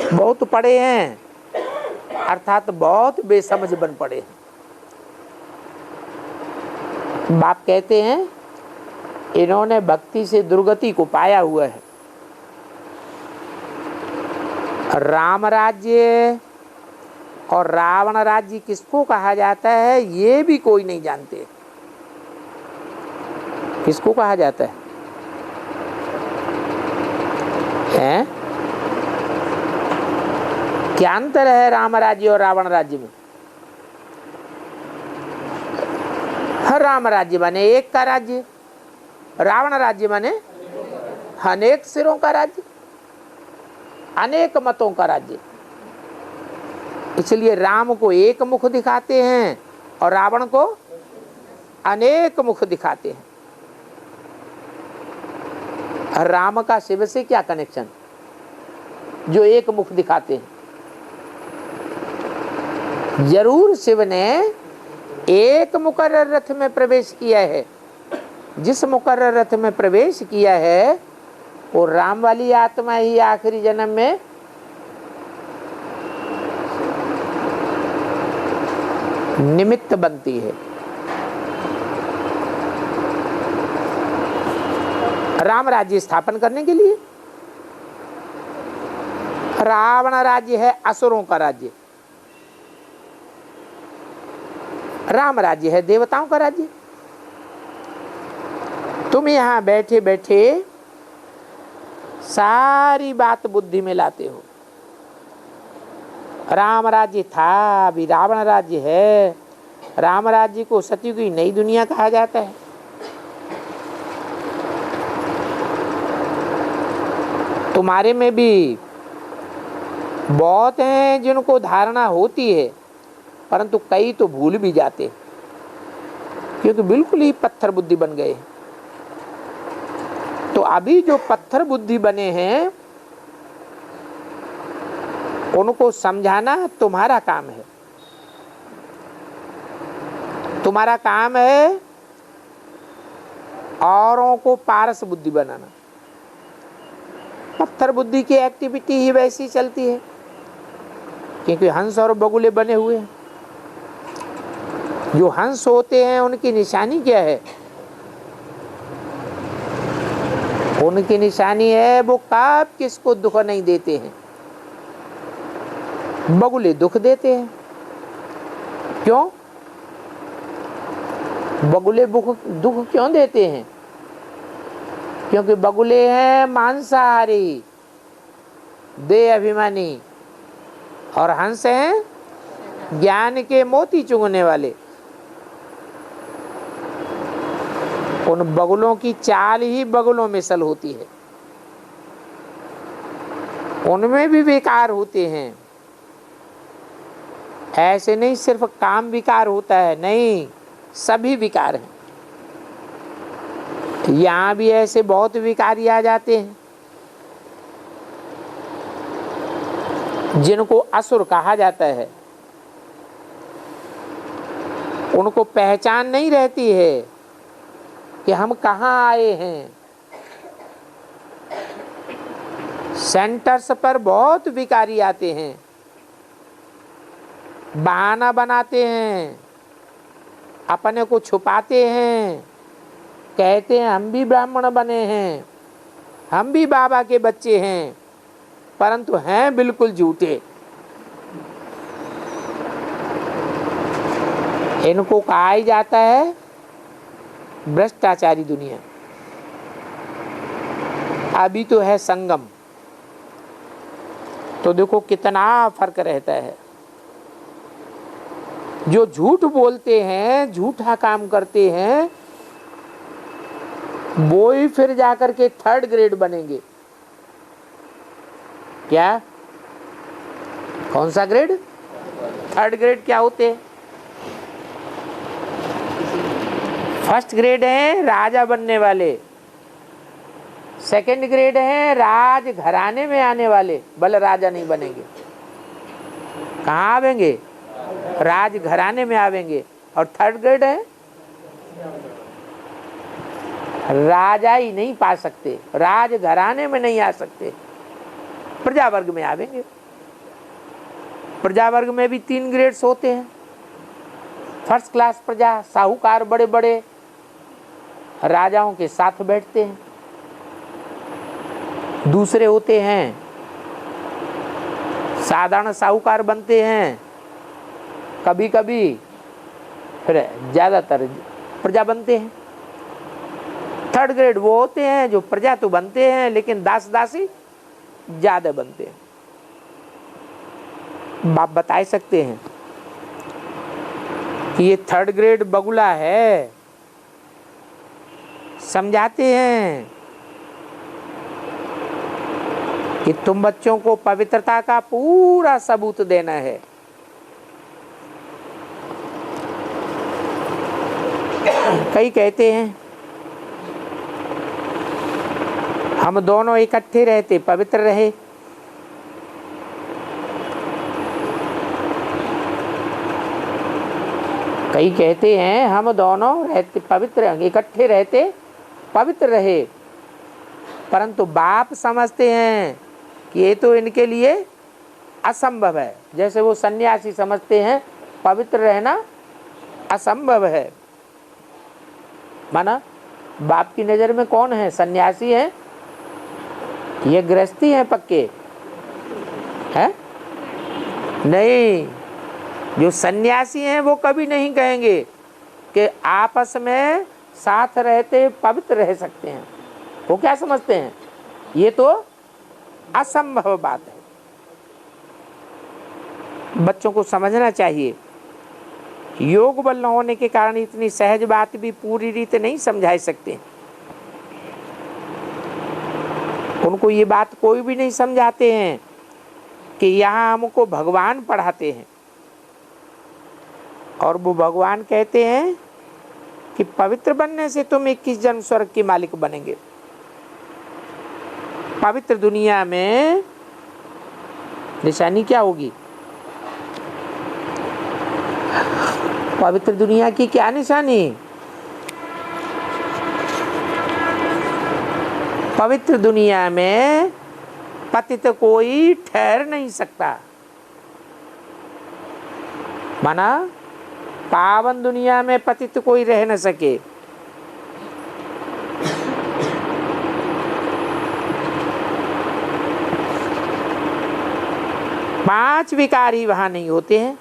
बहुत पढ़े हैं, अर्थात बहुत बेसमझ बन पड़े हैं। बाप कहते हैं इन्होंने भक्ति से दुर्गति को पाया हुआ है। राम राज्य और रावण राज्य किसको कहा जाता है ये भी कोई नहीं जानते। किसको कहा जाता है? क्या अंतर है राम राज्य और रावण राज्य में? राम राज्य माने एक का राज्य, रावण राज्य माने अनेक सिरों का राज्य, अनेक मतों का राज्य। इसलिए राम को एक मुख दिखाते हैं और रावण को अनेक मुख दिखाते हैं। राम का शिव से क्या कनेक्शन जो एक मुख दिखाते हैं? जरूर शिव ने एक मुकर्रर रथ में प्रवेश किया है। जिस मुकर्रर रथ में प्रवेश किया है वो राम वाली आत्मा ही आखिरी जन्म में निमित्त बनती है। राम राज्य स्थापन करने के लिए। रावण राज्य है असुरों का राज्य, राम राज्य है देवताओं का राज्य। तुम यहां बैठे बैठे सारी बात बुद्धि में लाते हो। राम राज्य था, अभी रावण राज्य है। राम राज्य को सतयुग की नई दुनिया कहा जाता है। तुम्हारे में भी बहुत हैं जिनको धारणा होती है, परंतु कई तो भूल भी जाते क्योंकि बिल्कुल ही पत्थर बुद्धि बन गए। तो अभी जो पत्थर बुद्धि बने हैं उनको समझाना तुम्हारा काम है। तुम्हारा काम है औरों को पारस बुद्धि बनाना। पत्थर बुद्धि की एक्टिविटी ही वैसी चलती है क्योंकि हंस और बगुले बने हुए हैं। जो हंस होते हैं उनकी निशानी क्या है? उनकी निशानी है वो कब किसको दुख नहीं देते हैं। बगुले दुख देते हैं। क्यों? बगुले दुख क्यों देते हैं? क्योंकि बगुले हैं मांसाहारी, देह अभिमानी, और हंस हैं ज्ञान के मोती चुगने वाले। उन बगुलों की चाल ही बगुलों में सल होती है, उनमें भी विकार होते हैं। ऐसे नहीं सिर्फ काम विकार होता है, नहीं, सभी विकार हैं। यहां भी ऐसे बहुत विकारी आ जाते हैं जिनको असुर कहा जाता है। उनको पहचान नहीं रहती है कि हम कहाँ आए हैं। सेंटर्स पर बहुत विकारी आते हैं, बहाना बनाते हैं, अपने को छुपाते हैं, कहते हैं हम भी ब्राह्मण बने हैं, हम भी बाबा के बच्चे हैं, परंतु हैं बिल्कुल झूठे। इनको कहा ही जाता है भ्रष्टाचारी दुनिया। अभी तो है संगम, तो देखो कितना फर्क रहता है। जो झूठ बोलते हैं, झूठा काम करते हैं, वो ही फिर जाकर के 3rd ग्रेड बनेंगे। क्या? कौन सा ग्रेड? 3rd ग्रेड क्या होते हैं? 1st ग्रेड है राजा बनने वाले, 2nd ग्रेड है राज घराने में आने वाले, भले राजा नहीं बनेंगे। कहाँ आवेंगे? राज घराने में आवेंगे। और 3rd ग्रेड है राजा ही नहीं पा सकते, राज घराने में नहीं आ सकते, प्रजा वर्ग में आवेंगे। प्रजा वर्ग में भी 3 ग्रेड्स होते हैं। 1st क्लास प्रजा, साहूकार बड़े बड़े राजाओं के साथ बैठते हैं। दूसरे होते हैं साधारण साहूकार बनते हैं, कभी कभी, फिर ज्यादातर प्रजा बनते हैं। 3rd ग्रेड वो होते हैं जो प्रजा तो बनते हैं लेकिन दास दासी ज्यादा बनते हैं। आप बता सकते हैं कि ये 3rd ग्रेड बगुला है। समझाते हैं कि तुम बच्चों को पवित्रता का पूरा सबूत देना है। कई कहते हैं हम दोनों इकट्ठे रहते पवित्र रहे। कई कहते हैं हम दोनों रहते पवित्र, इकट्ठे रहते पवित्र रहे, परंतु बाप समझते हैं कि ये तो इनके लिए असंभव है। जैसे वो सन्यासी समझते हैं पवित्र रहना असंभव है। माना बाप की नजर में कौन है? सन्यासी है, ये गृहस्थी है पक्के है? नहीं, जो सन्यासी हैं वो कभी नहीं कहेंगे कि आपस में साथ रहते पवित्र रह सकते हैं। वो क्या समझते हैं? ये तो असंभव बात है। बच्चों को समझना चाहिए। योग बल न होने के कारण इतनी सहज बात भी पूरी रीत नहीं समझा सकते। उनको ये बात कोई भी नहीं समझाते हैं कि यहाँ हमको भगवान पढ़ाते हैं, और वो भगवान कहते हैं कि पवित्र बनने से तुम 21 जन्म स्वर्ग के मालिक बनेंगे। पवित्र दुनिया में निशानी क्या होगी? पवित्र दुनिया की क्या निशानी? पवित्र दुनिया में पतित कोई ठहर नहीं सकता। माना पावन दुनिया में पतित कोई रह न सके। पांच विकार ही वहां नहीं होते हैं।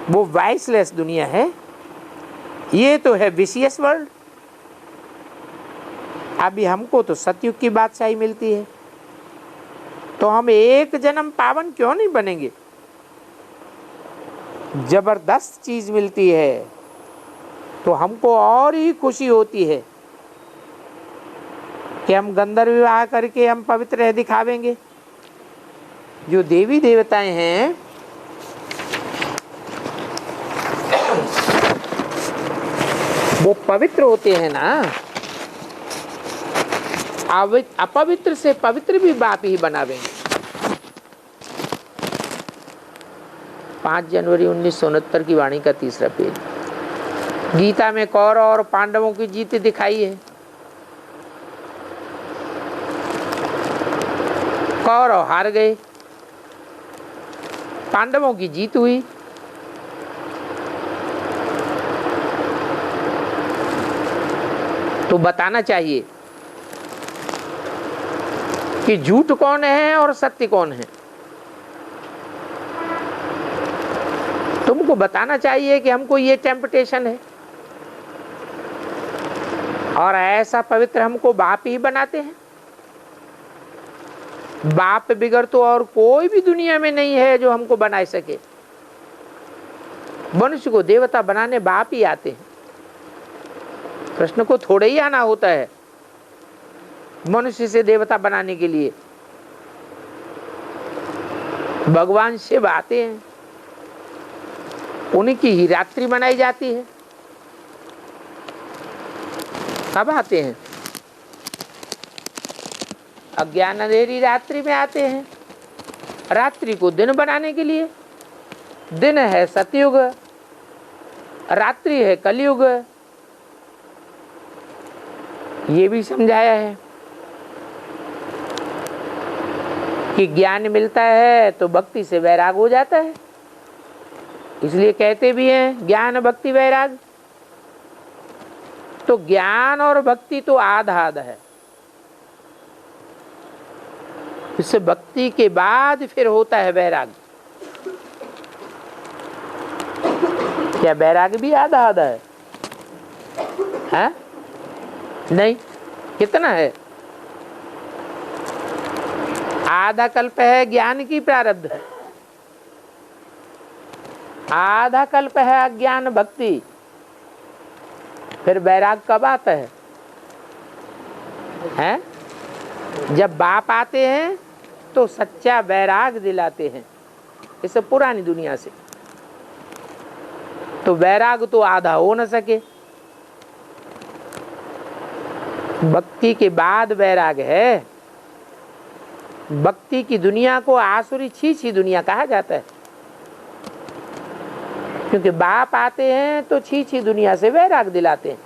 वो वाइसलेस दुनिया है। ये तो है विशियस वर्ल्ड। अभी हमको तो सतयुग की बादशाही मिलती है, तो हम एक जन्म पावन क्यों नहीं बनेंगे? जबरदस्त चीज मिलती है तो हमको और ही खुशी होती है कि हम गंधर्व विवाह करके हम पवित्र है दिखावेंगे। जो देवी देवताएं हैं वो पवित्र होते हैं ना, अपवित्र से पवित्र भी बाप ही बनावेंगे। 5 जनवरी 1969 की वाणी का 3रा पेज। गीता में कौरव और पांडवों की जीत दिखाई है। कौरव हार गए, पांडवों की जीत हुई। तो बताना चाहिए कि झूठ कौन है और सत्य कौन है। तुमको बताना चाहिए कि हमको ये टेम्पटेशन है, और ऐसा पवित्र हमको बाप ही बनाते हैं। बाप बिगर तो और कोई भी दुनिया में नहीं है जो हमको बना सके। मनुष्य को देवता बनाने बाप ही आते हैं। कृष्ण को थोड़ा ही आना होता है मनुष्य से देवता बनाने के लिए। भगवान शिव आते हैं, उनकी ही रात्रि मनाई जाती है। कब आते हैं? अज्ञान अंधेरी रात्रि में आते हैं, रात्रि को दिन बनाने के लिए। दिन है सतयुग, रात्रि है कलयुग। ये भी समझाया है कि ज्ञान मिलता है तो भक्ति से वैराग हो जाता है। इसलिए कहते भी हैं ज्ञान भक्ति वैराग। तो ज्ञान और भक्ति तो आधा आधा है। इससे भक्ति के बाद फिर होता है वैराग। क्या वैराग भी आधा आधा है? नहीं, कितना है? आधा कल्प है ज्ञान की प्रारब्ध, आधा कल्प है अज्ञान भक्ति। फिर वैराग कब आता है? हैं? जब बाप आते हैं तो सच्चा वैराग दिलाते हैं, इसे पुरानी दुनिया से। तो वैराग तो आधा हो न सके। भक्ति के बाद वैराग है। भक्ति की दुनिया को आसुरी छीछी दुनिया कहा जाता है, क्योंकि बाप आते हैं तो छीछी दुनिया से वैराग दिलाते हैं।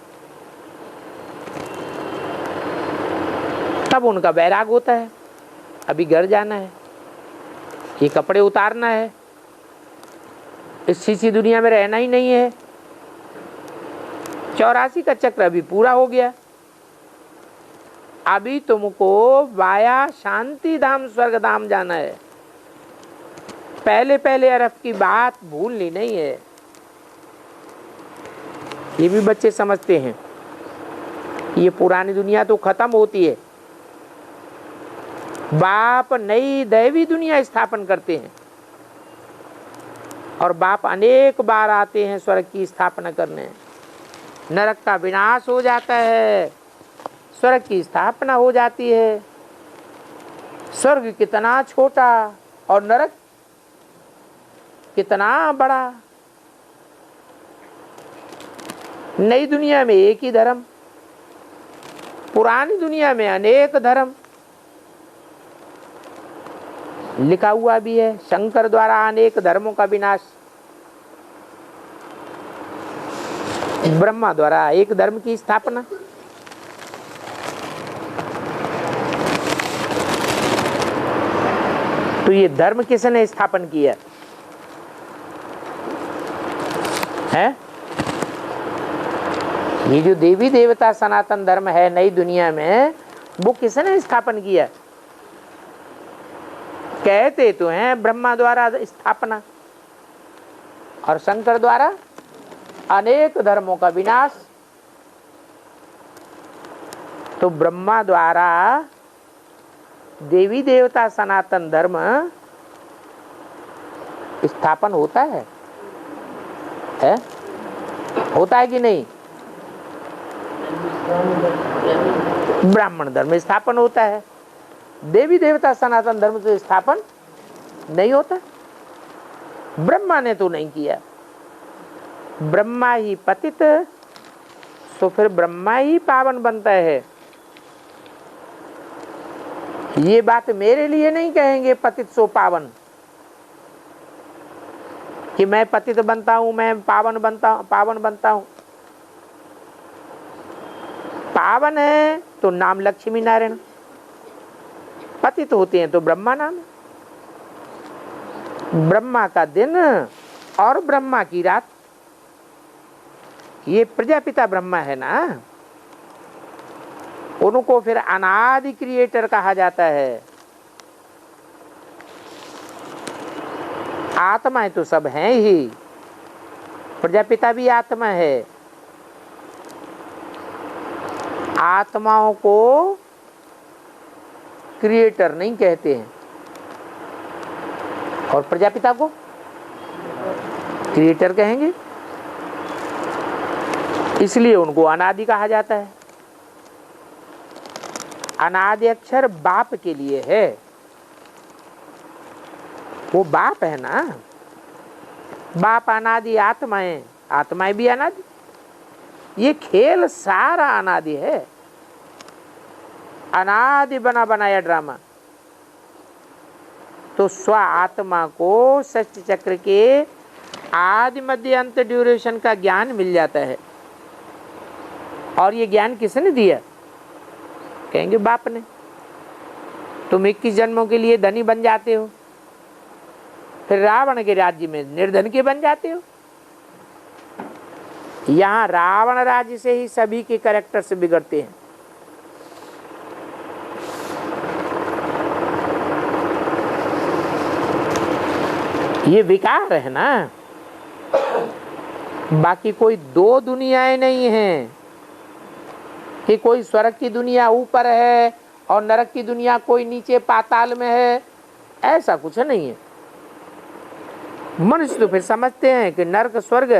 तब उनका वैराग होता है। अभी घर जाना है, ये कपड़े उतारना है, इस छीछी दुनिया में रहना ही नहीं है। 84 का चक्र अभी पूरा हो गया। अभी तुमको वाया शांति धाम स्वर्ग धाम जाना है। पहले पहले अरब की बात भूलनी नहीं है। ये भी बच्चे समझते हैं। ये पुरानी दुनिया तो खत्म होती है, बाप नई दैवी दुनिया स्थापन करते हैं। और बाप अनेक बार आते हैं स्वर्ग की स्थापना करने। नरक का विनाश हो जाता है, स्वर्ग की स्थापना हो जाती है। स्वर्ग कितना छोटा और नरक कितना बड़ा। नई दुनिया में एक ही धर्म, पुरानी दुनिया में अनेक धर्म। लिखा हुआ भी है शंकर द्वारा अनेक धर्मों का विनाश, ब्रह्मा द्वारा एक धर्म की स्थापना। तो ये धर्म किसने स्थापन किया है? ये जो देवी देवता सनातन धर्म है नई दुनिया में, वो किसने स्थापन किया? कहते तो हैं ब्रह्मा द्वारा स्थापना और शंकर द्वारा अनेक धर्मों का विनाश। तो ब्रह्मा द्वारा देवी देवता सनातन धर्म स्थापन होता है? होता है कि नहीं? ब्राह्मण धर्म स्थापन होता है, देवी देवता सनातन धर्म तो स्थापन नहीं होता। ब्रह्मा ने तो नहीं किया, ब्रह्मा ही पतित, तो फिर ब्रह्मा ही पावन बनता है। ये बात मेरे लिए नहीं कहेंगे पतित सो पावन, कि मैं पतित बनता हूं, मैं पावन बनता हूं। पावन है तो नाम लक्ष्मी नारायण, पतित होते हैं तो ब्रह्मा नाम। ब्रह्मा का दिन और ब्रह्मा की रात, ये प्रजापिता ब्रह्मा है ना, उनको फिर अनादि क्रिएटर कहा जाता है। आत्माएं तो सब हैं ही, प्रजापिता भी आत्मा है। आत्माओं को क्रिएटर नहीं कहते हैं और प्रजापिता को क्रिएटर कहेंगे, इसलिए उनको अनादि कहा जाता है। अनादि अक्षर बाप के लिए है, वो बाप है ना, बाप अनादि, आत्माएं, आत्माएं भी अनादि। ये खेल सारा अनादि है, अनादि बना बनाया ड्रामा। तो स्व आत्मा को षष्ठ चक्र के आदि मध्य अंत ड्यूरेशन का ज्ञान मिल जाता है। और ये ज्ञान किसने दिया? कहेंगे बाप ने। तुम 21 जन्मों के लिए धनी बन जाते हो, फिर रावण के राज्य में निर्धन के बन जाते हो। यहां रावण राज्य से ही सभी के कैरेक्टर से बिगड़ते हैं। ये विकार है ना, बाकी कोई दो दुनियाएं नहीं हैं कि कोई स्वर्ग की दुनिया ऊपर है और नरक की दुनिया कोई नीचे पाताल में है, ऐसा कुछ नहीं है। मनुष्य तो फिर समझते हैं कि नरक स्वर्ग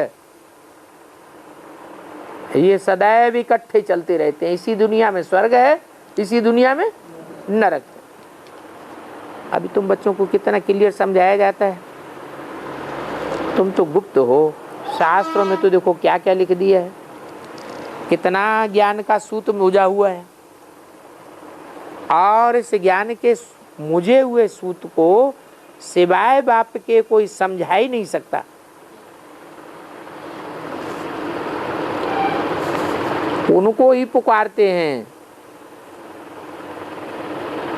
ये सदैव इकट्ठे चलते रहते हैं, इसी दुनिया में स्वर्ग है, इसी दुनिया में नरक है। अभी तुम बच्चों को कितना क्लियर समझाया जाता है, तुम तो गुप्त हो। शास्त्रों में तो देखो क्या क्या लिख दिया है, कितना ज्ञान का सूत मुझा हुआ है, और इस ज्ञान के मुझे हुए सूत को सिवाय बाप के कोई समझा ही नहीं सकता। उनको ही पुकारते हैं।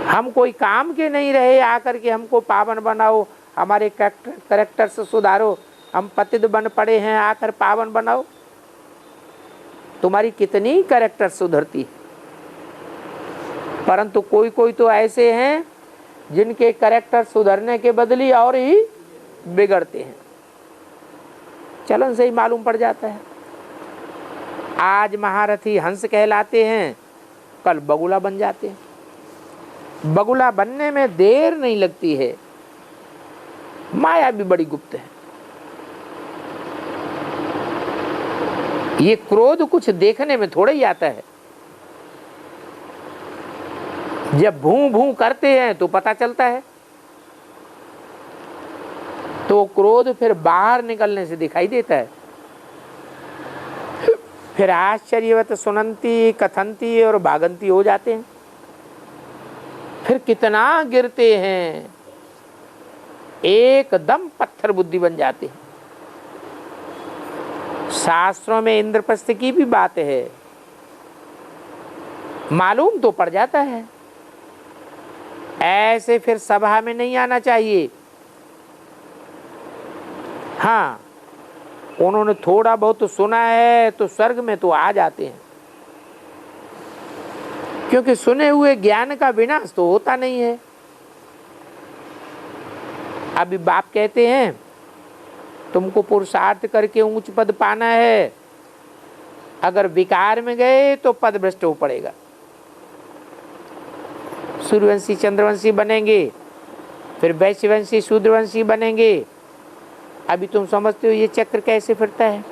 हम कोई काम के नहीं रहे आकर के हमको पावन बनाओ, हमारे कैरेक्टर से सुधारो, हम पतित बन पड़े हैं आकर पावन बनाओ। तुम्हारी कितनी कैरेक्टर सुधरती है, परंतु कोई कोई तो ऐसे हैं जिनके कैरेक्टर सुधरने के बदले और ही बिगड़ते हैं। चलन से ही मालूम पड़ जाता है। आज महारथी हंस कहलाते हैं, कल बगुला बन जाते हैं। बगुला बनने में देर नहीं लगती है। माया भी बड़ी गुप्त है। ये क्रोध कुछ देखने में थोड़ा ही आता है, जब भूं भूं करते हैं तो पता चलता है। तो क्रोध फिर बाहर निकलने से दिखाई देता है। फिर आश्चर्यवत सुनंती, कथंती और भागंती हो जाते हैं। फिर कितना गिरते हैं, एकदम पत्थर बुद्धि बन जाते हैं। शास्त्रों में इंद्रप्रस्थ की भी बात है, मालूम तो पड़ जाता है। ऐसे फिर सभा में नहीं आना चाहिए। हाँ, उन्होंने थोड़ा बहुत तो सुना है तो स्वर्ग में तो आ जाते हैं, क्योंकि सुने हुए ज्ञान का विनाश तो होता नहीं है। अभी बाप कहते हैं तुमको पुरुषार्थ करके उच्च पद पाना है, अगर विकार में गए तो पद भ्रष्ट हो पड़ेगा। सूर्यवंशी चंद्रवंशी बनेंगे, फिर वैश्यवंशी शूद्रवंशी बनेंगे। अभी तुम समझते हो ये चक्र कैसे फिरता है?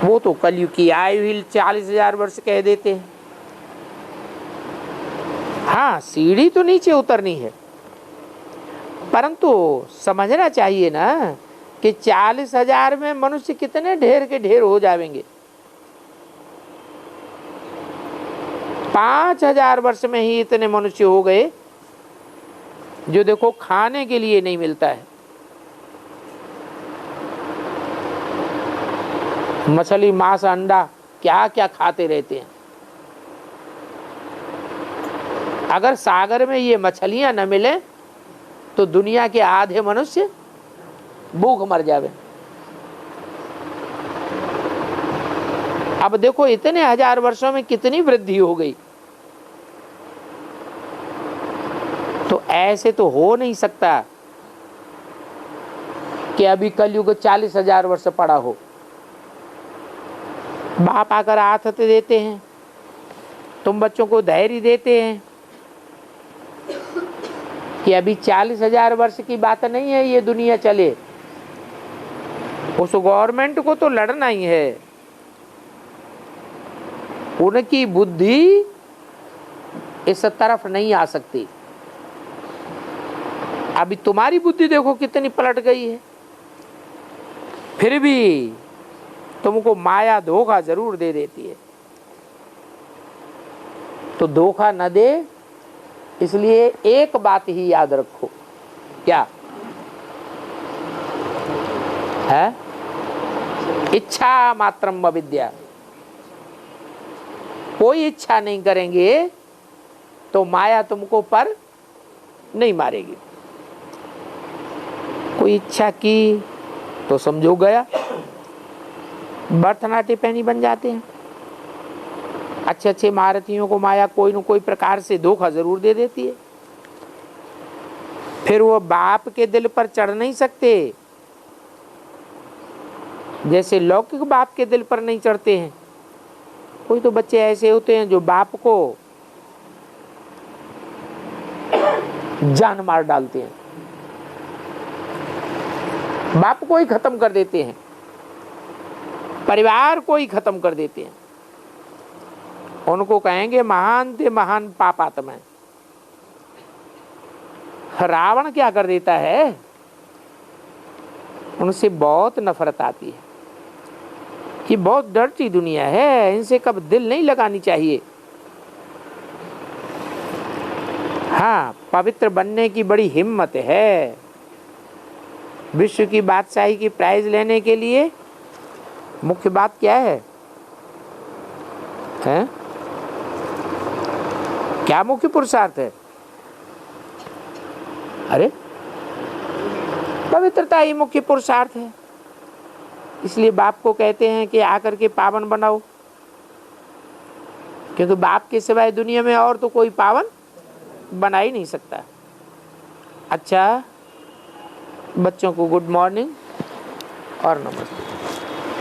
वो तो कलयुग की आयु ही 40,000 वर्ष कह देते हैं। हाँ, सीढ़ी तो नीचे उतरनी है, परंतु समझना चाहिए ना कि 40,000 में मनुष्य कितने ढेर के ढेर हो जाएंगे। 5,000 वर्ष में ही इतने मनुष्य हो गए जो देखो खाने के लिए नहीं मिलता है। मछली मांस अंडा क्या क्या खाते रहते हैं। अगर सागर में ये मछलियां न मिले तो दुनिया के आधे मनुष्य भूख मर जावे। अब देखो इतने 1000 वर्षों में कितनी वृद्धि हो गई। तो ऐसे तो हो नहीं सकता कि अभी कलयुग 40,000 वर्ष पड़ा हो। बाप आकर हाथ देते हैं, तुम बच्चों को धैर्य देते हैं कि अभी 40,000 वर्ष की बात नहीं है ये दुनिया चले। उस गवर्नमेंट को तो लड़ना ही है। उनकी बुद्धि इस तरफ नहीं आ सकती। अभी तुम्हारी बुद्धि देखो कितनी पलट गई है, फिर भी तुमको माया धोखा जरूर दे देती है। तो धोखा न दे, इसलिए एक बात ही याद रखो। क्या है? इच्छा मात्रम अविद्या। कोई इच्छा नहीं करेंगे तो माया तुमको पर नहीं मारेगी। कोई इच्छा की तो समझो गया, भरतनाट्य पैनी बन जाते हैं। अच्छे अच्छे महारथियों को माया कोई न कोई प्रकार से धोखा जरूर दे देती है। फिर वो बाप के दिल पर चढ़ नहीं सकते, जैसे लौकिक बाप के दिल पर नहीं चढ़ते हैं। कोई तो बच्चे ऐसे होते हैं जो बाप को जान मार डालते हैं, बाप को ही खत्म कर देते हैं, परिवार को ही खत्म कर देते हैं। उनको कहेंगे महान ते महान पापात्मा। रावण क्या कर देता है? उनसे बहुत नफरत आती है कि बहुत डर्टी दुनिया है, इनसे कब दिल नहीं लगानी चाहिए। हाँ, पवित्र बनने की बड़ी हिम्मत है। विश्व की बादशाही की प्राइज लेने के लिए मुख्य बात क्या है? हैं? क्या मुख्य पुरुषार्थ है? अरे पवित्रता ही मुख्य पुरुषार्थ है। इसलिए बाप को कहते हैं कि आकर के पावन बनाओ, क्योंकि बाप के सिवाय दुनिया में और तो कोई पावन बना ही नहीं सकता। अच्छा, बच्चों को गुड मॉर्निंग और नमस्ते।